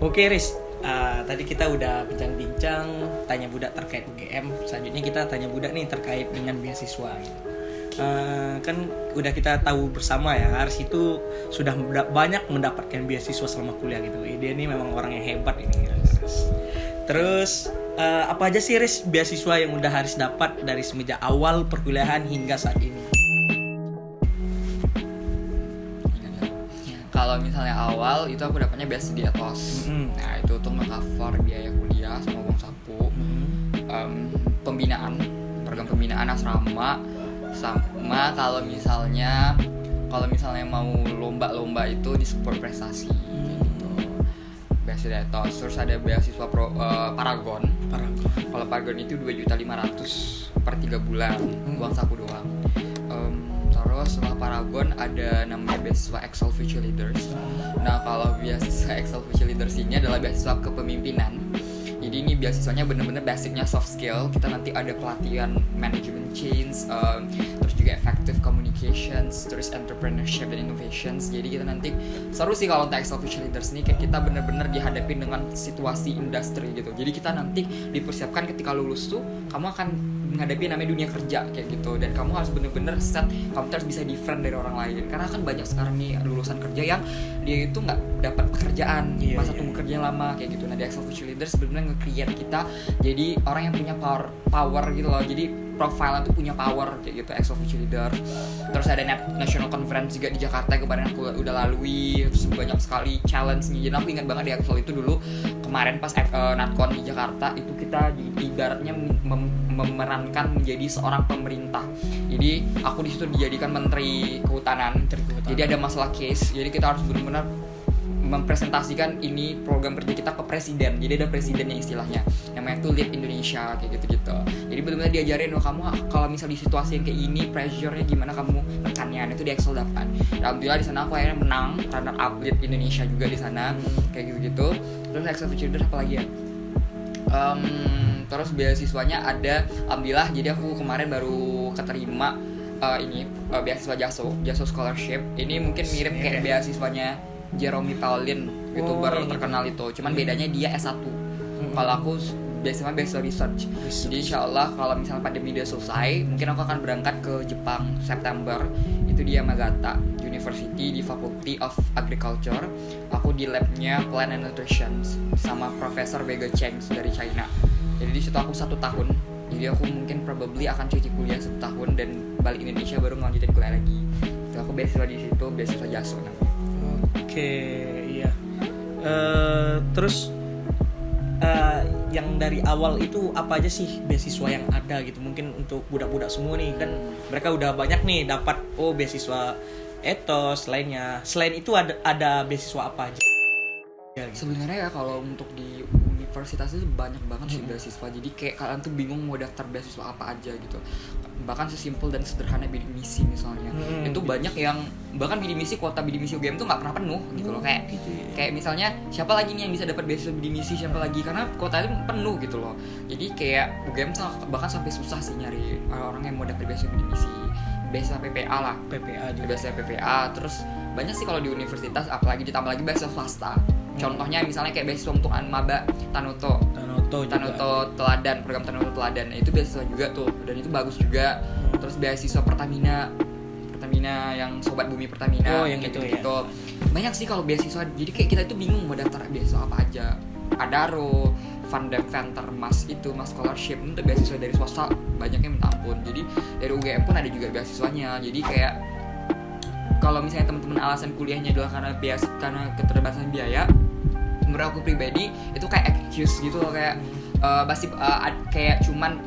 Oke Riz, tadi kita udah bincang-bincang tanya budak terkait UGM. Selanjutnya kita tanya budak nih terkait dengan beasiswa gitu. Kan udah kita tahu bersama ya, Aris itu sudah banyak mendapatkan beasiswa selama kuliah gitu. Dia ini memang orang yang hebat ini. Terus apa aja sih Riz beasiswa yang udah Haris dapat dari semenjak awal perkuliahan hingga saat ini? Kalau misalnya awal itu aku dapatnya beasiswa di Atos. Nah itu tuh nge-cover biaya kuliah sama uang saku, program pembinaan asrama, sama kalau misalnya mau lomba itu di support prestasi gitu. Beasiswa di Atos. Terus ada beasiswa Paragon. Kalau Paragon itu 2.500.000 per 3 bulan, uang saku doang. Terus setelah Paragon ada namanya beasiswa Excel Future Leaders. Nah kalau beasiswa Excel Future Leaders ini adalah beasiswa kepemimpinan. Jadi ini beasiswanya benar-benar basicnya soft skill. Kita nanti ada pelatihan management change, terus juga effective communications, terus entrepreneurship dan innovations. Jadi kita nanti seru sih kalau untuk Excel Future Leaders ini, kayak kita benar-benar dihadapin dengan situasi industri gitu. Jadi kita nanti dipersiapkan ketika lulus tuh kamu akan menghadapi namanya dunia kerja kayak gitu, dan kamu harus bener-bener set, kamu harus bisa different dari orang lain, karena kan banyak sekarang nih lulusan kerja yang dia itu nggak dapat pekerjaan, masa tunggu kerjanya lama kayak gitu. Nah di Excel Future Leaders sebenarnya nge-create kita jadi orang yang punya power gitu loh, jadi profile tuh punya power kayak gitu Excel Future Leaders. Terus ada National Conference juga di Jakarta kemarin aku udah lalui, terus banyak sekali challenge-nya. Jadi aku ingat banget di Excel itu dulu kemarin pas Natcon di Jakarta itu kita ibaratnya memerankan menjadi seorang pemerintah. Jadi aku di situ dijadikan menteri kehutanan. Jadi ada masalah case. Jadi kita harus benar-benar mempresentasikan ini program kerja kita ke presiden. Jadi ada presidennya istilahnya. Namanya tuh Lead Indonesia kayak gitu-gitu. Jadi benar-benar diajarin kamu kalau misal di situasi yang kayak ini pressure-nya gimana kamu nekannya. Itu di Excel dapat. Alhamdulillah di sana aku akhirnya menang runner up Lead Indonesia juga di sana kayak gitu-gitu. Terus Excel Future Leaders apa lagi ya? Terus beasiswanya ada, alhamdulillah. Jadi aku kemarin baru keterima beasiswa Jaso Scholarship. Ini mungkin mirip kayak beasiswanya Jeremy Paulin, YouTuber terkenal itu. Cuman bedanya dia S1. Kalau aku beasiswa research. Jadi insyaallah kalau misalnya pandemi udah selesai, mungkin aku akan berangkat ke Jepang September. Itu di Yamagata University di Faculty of Agriculture. Aku di labnya Plant and Nutrition sama Profesor Wege Cheng dari China. Jadi di situ aku 1 tahun. Jadi aku mungkin probably akan cuci kuliah 1 tahun dan balik Indonesia baru ngelanjutin kuliah lagi. Itu aku beasiswa di situ, beasiswa Jaso namanya. Oke, iya. Terus yang dari awal itu apa aja sih beasiswa yang ada gitu? Mungkin untuk budak-budak semua nih kan mereka udah banyak nih dapat beasiswa etos lainnya. Selain itu ada beasiswa apa aja? Ya, gitu. Sebenarnya ya kalau untuk di universitas itu banyak banget sih beasiswa. Jadi kayak kalian tuh bingung mau daftar beasiswa apa aja gitu. Bahkan sesimpel dan sederhana bidik misi misalnya. Itu banyak yang bahkan bidik misi, kuota bidik misi UGM tuh nggak pernah penuh gitu loh. Kayak misalnya siapa lagi nih yang bisa dapat beasiswa bidik misi, siapa lagi, karena kuota itu penuh gitu loh. Jadi kayak UGM bahkan sampai susah sih nyari orang yang mau dapat beasiswa bidik misi. Beasiswa PPA lah. PPA juga. Beasiswa PPA. Terus banyak sih kalau di universitas, apalagi ditambah lagi beasiswa swasta. Contohnya misalnya kayak beasiswa untuk maba Tanoto Teladan, program Tanoto Teladan. Nah, itu beasiswa juga tuh, dan itu bagus juga. Terus beasiswa Pertamina yang Sobat Bumi Pertamina, yang gitu. Ya. Banyak sih kalau beasiswa. Jadi kayak kita itu bingung mau daftar beasiswa apa aja. Adaro, Venter Mas scholarship untuk beasiswa dari swasta banyaknya minta ampun. Jadi dari UGM pun ada juga beasiswanya. Jadi kayak kalau misalnya teman-teman alasan kuliahnya adalah karena keterbatasan biaya, menurut aku pribadi itu kayak excuse gitu loh, kayak kayak cuman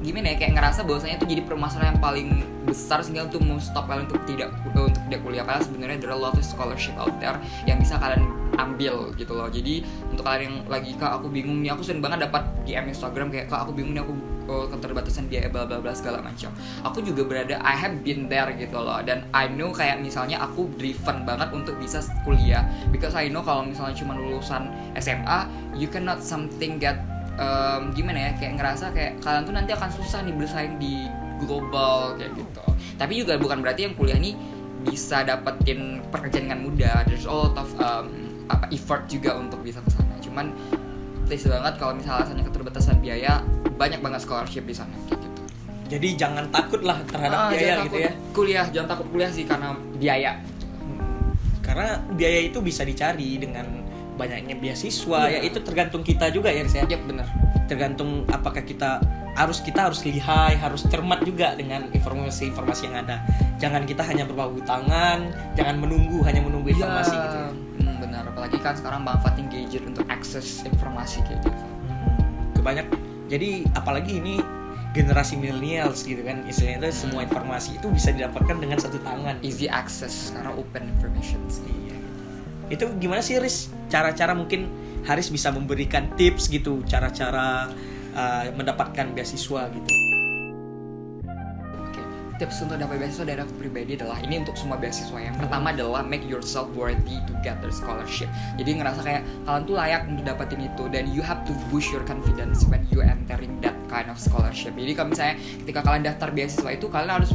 gimana ya, kayak ngerasa bahwasanya itu jadi permasalahan yang paling besar sehingga untuk mau stop kalian untuk tidak kuliah. Padahal sebenarnya there are a lot of scholarship out there yang bisa kalian ambil gitu loh. Jadi untuk kalian yang lagi Kak aku bingung nih, aku sering banget dapat DM Instagram kayak Kak aku bingung nih, aku keterbatasan biaya bla bla bla segala macam. Aku juga I have been there gitu loh, dan I know kayak misalnya aku driven banget untuk bisa kuliah because I know kalau misalnya cuma lulusan SMA you cannot something get gimana ya, kayak ngerasa kayak kalian tuh nanti akan susah nih bersaing di global kayak gitu. Tapi juga bukan berarti yang kuliah nih bisa dapetin pekerjaan dengan mudah. There's a lot of effort juga untuk bisa kesana. cuman please banget kalau misalnya alasannya keterbatasan biaya, banyak banget scholarship di sana kayak gitu. Jadi jangan takut lah terhadap biaya gitu ya. Kuliah, jangan takut kuliah sih karena biaya. Karena biaya itu bisa dicari dengan banyaknya beasiswa, ya itu tergantung kita juga ya, Riz ya. Yap, bener. Tergantung apakah kita harus lihai, harus cermat juga dengan informasi yang ada. Jangan kita hanya berbahu tangan, jangan hanya menunggu informasi gitu. Benar, apalagi kan sekarang manfaatin gadget untuk akses informasi kayak gitu. Jadi apalagi ini generasi millennials gitu kan, istilahnya itu semua informasi itu bisa didapatkan dengan satu tangan. Easy access karena open information. Iya. Itu gimana sih, Riz? Cara-cara mungkin Haris bisa memberikan tips gitu, cara-cara mendapatkan beasiswa gitu. Oke, tips untuk dapat beasiswa dari aku pribadi adalah ini untuk semua beasiswa. Yang pertama adalah make yourself worthy to get the scholarship. Jadi ngerasa kayak kalian tuh layak untuk dapetin itu, dan you have to boost your confidence when you entering that kind of scholarship. Jadi kalau misalnya ketika kalian daftar beasiswa itu, kalian harus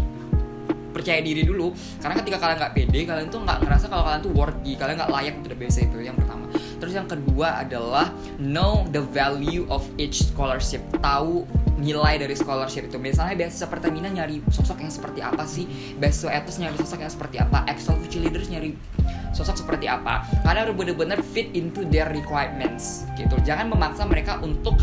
percaya diri dulu, karena ketika kalian nggak pede, kalian tuh nggak ngerasa kalau kalian tuh worthy, kalian nggak layak untuk beasiswa itu. Yang pertama. Terus yang kedua adalah know the value of each scholarship. Tahu nilai dari scholarship itu. Misalnya beasiswa Pertamina nyari sosok yang seperti apa sih, beasiswa Etos nyari sosok yang seperti apa, Excel Future Leaders nyari sosok seperti apa. Karena harus benar-benar fit into their requirements gitu. Jangan memaksa mereka untuk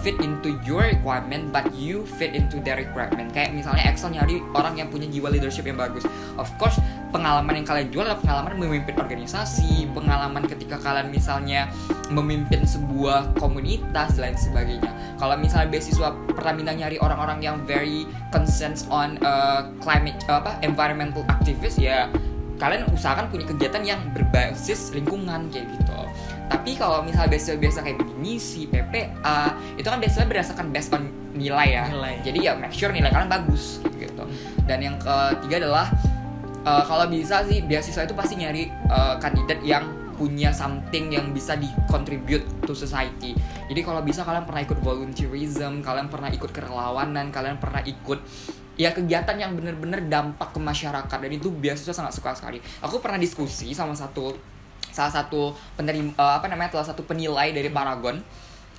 fit into your requirement, but you fit into their requirement. Kayak misalnya Excel nyari orang yang punya jiwa leadership yang bagus. Of course, pengalaman yang kalian jual adalah pengalaman memimpin organisasi, pengalaman ketika kalian misalnya memimpin sebuah komunitas dan lain sebagainya. Kalau misalnya beasiswa Pertamina nyari orang-orang yang very concerned on environmental activist, ya kalian usahakan punya kegiatan yang berbasis lingkungan kayak gitu. Tapi kalau misalnya beasiswa kayak misi, PPA, itu kan beasiswa berdasarkan based on nilai ya. Jadi ya make sure nilai kalian bagus gitu. Dan yang ketiga adalah kalau bisa sih beasiswa itu pasti nyari kandidat yang punya something yang bisa di-contribute to society. Jadi kalau bisa kalian pernah ikut volunteerism, kalian pernah ikut kerelawanan, kalian pernah ikut ya kegiatan yang benar-benar dampak ke masyarakat, dan itu beasiswa sangat suka sekali. Aku pernah diskusi sama salah satu penilai dari Paragon.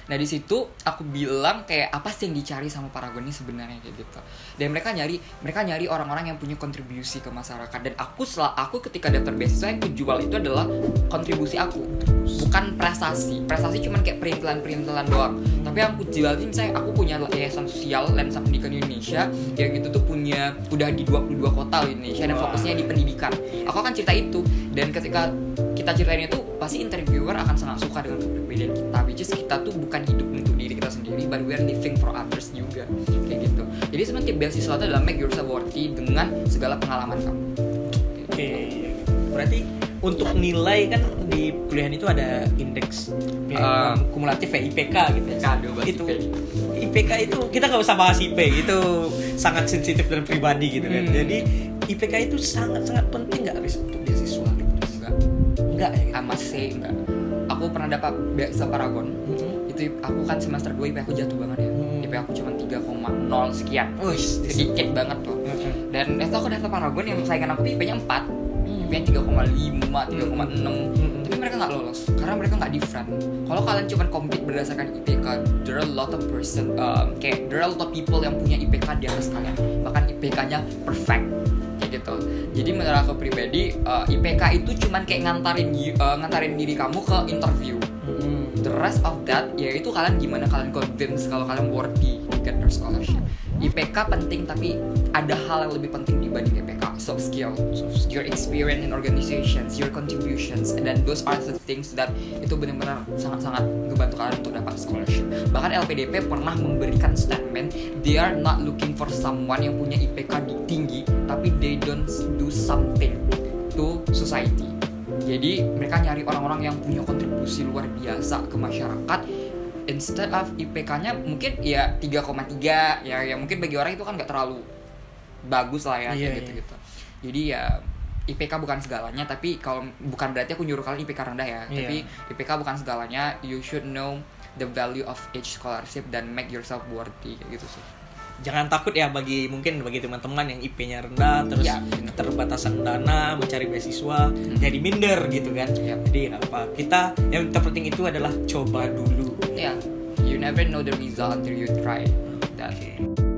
Nah di situ aku bilang kayak apa sih yang dicari sama Paragon ini sebenarnya kayak gitu. Dan mereka nyari orang-orang yang punya kontribusi ke masyarakat. Dan aku ketika daftar beasiswa yang aku jual itu adalah kontribusi aku, bukan prestasi. Prestasi cuman kayak perintilan doang. Tapi yang aku jual ini misalnya aku punya yayasan sosial Lensa Pendidikan Indonesia yang itu tuh udah di 22 kota di Indonesia dan fokusnya di pendidikan. Aku akan cerita itu, dan ketika kita ceritain itu pasti interviewer akan sangat suka dengan kepribadian kita, which is kita tuh bukan hidup untuk diri kita sendiri, but we are living for others juga kayak gitu. Jadi sebenarnya beasiswa itu adalah make yourself worthy dengan segala pengalaman kamu. Oke. Berarti untuk nilai kan di kuliahan itu ada indeks kumulatif ya, IPK gitu ya. Itu IPK itu kita nggak usah bahas IP, itu sangat sensitif dan pribadi gitu kan. Jadi IPK itu sangat penting nggak Riz untuk beasiswa? Enggak ya? Masih enggak. Aku pernah dapat beasiswa Paragon. Itu aku kan semester 2 IP aku jatuh banget ya. IP aku cuma 3,0 sekian. Sedikit banget tuh. Dan itu aku daftar Paragon yang saingan aku IP-nya 4. IP-nya 3,5, 3,6. Tapi mereka nggak lolos karena mereka nggak different. Kalau kalian cuma compete berdasarkan IPK, there are a lot of people yang punya IPK di atas kalian. Bahkan IPK-nya perfect. Gitu. Jadi menurut aku pribadi IPK itu cuman kayak ngantarin diri kamu ke interview. The rest of that yaitu kalian gimana kalian convince kalau kalian worthy to get your scholarship. IPK penting, tapi ada hal yang lebih penting dibanding IPK. Soft skill, your experience in organizations, your contributions, and then those are the things that itu benar-benar sangat-sangat ngebantu kalian untuk dapat scholarship. Bahkan LPDP pernah memberikan statement, they are not looking for someone yang punya IPK tinggi, tapi they don't do something to society. Jadi mereka nyari orang-orang yang punya kontribusi luar biasa ke masyarakat. Instead of IPK-nya mungkin ya 3,3 ya mungkin bagi orang itu kan nggak terlalu bagus lah ya gitu. Jadi ya IPK bukan segalanya, tapi kalau bukan berarti aku nyuruh kalian IPK rendah ya. Tapi IPK bukan segalanya. You should know the value of each scholarship dan make yourself worthy kayak gitu sih. jangan takut ya bagi teman-teman yang IP-nya rendah terus Ya, benar. keterbatasan dana mencari beasiswa jadi minder gitu kan. Ya. Jadi nggak apa, kita yang terpenting itu adalah coba dulu. Ya, you never know the result until you try that. Oke.